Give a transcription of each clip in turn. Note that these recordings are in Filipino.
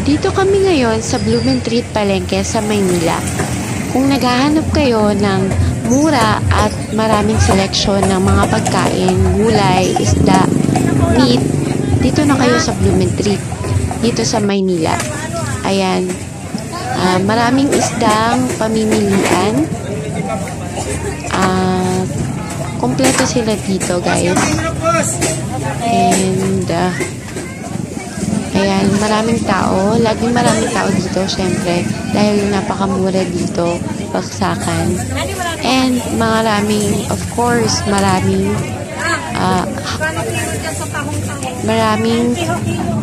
Dito kami ngayon sa Blumentritt Palengke sa Maynila. Kung naghahanap kayo ng mura at maraming seleksyon ng mga pagkain, gulay, isda, meat, dito na kayo sa Blumentritt, dito sa Maynila. Ayan, maraming isdang pamimilian. Kompleto sila dito, guys. And ayan, maraming tao. Laging maraming tao dito, syempre. Dahil napakamura dito, baksakan. And maraming, of course, maraming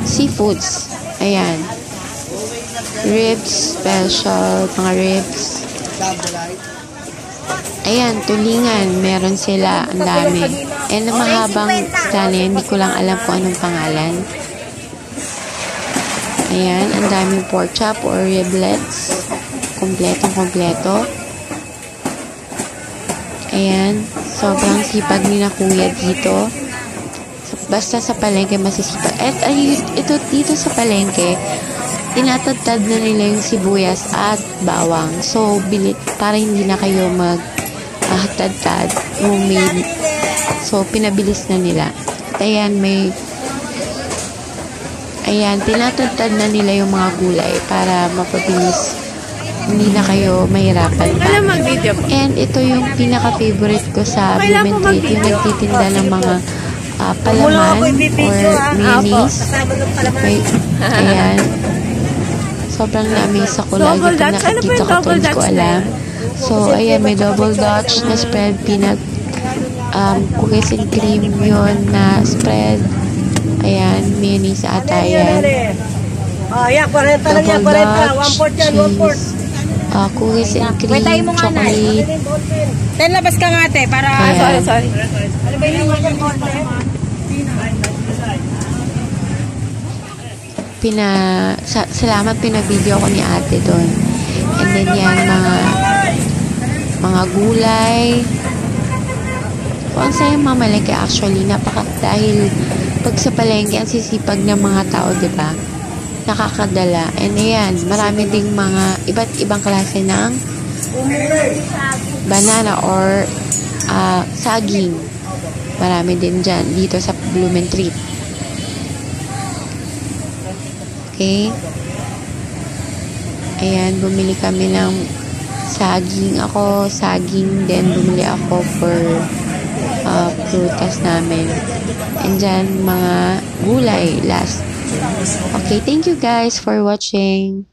seafoods. Ayan. Ribs, special, mga ribs. Ayan, tulingan. Meron sila. Ang dami. And mahabang isda na yan. Hindi ko lang alam kung anong pangalan. Ayan, ang daming pork chop or riblets. Kompletong-kompleto. Ayan, sobrang sipag ni na kuya dito. Basta sa palengke masisipag. At ito dito sa palengke, tinatadtad na nila yung sibuyas at bawang. So, para hindi na kayo magtadtad, homemade. So, pinabilis na nila. At ayan, tinatadtad na nila yung mga gulay para mapabilis. Hindi na kayo mahirapan pa. And ito yung pinaka-favorite ko sa Blumentritt, yung nagtitinda ng mga palaman or mayonnaise. Ayan. Sobrang na-amaze ako lagi pag nakikita ko ito, hindi ko alam. So, ayan, may double dutch na spread, peanut, cookies and cream yun na spread. Ayan, mayonnaise ata yan. Double dutch, cheese, cookies and cream, chocolate. Then, labas ka nga ate, para... Sorry. Ano ba yung salamat, pinabideo ko ni ate doon. And then yan, mga gulay. Ang sayang mamalengke actually, dahil pag sa palengke, ang sisipag ng mga tao, diba? Nakakadala. And ayan, marami ding mga iba't ibang klase ng banana or saging. Marami din dyan, dito sa Blumentritt. Okay? Ayan, bumili kami ng saging. Then bumili ako for prutas namin. And dyan, mga gulay last. Okay, thank you guys for watching.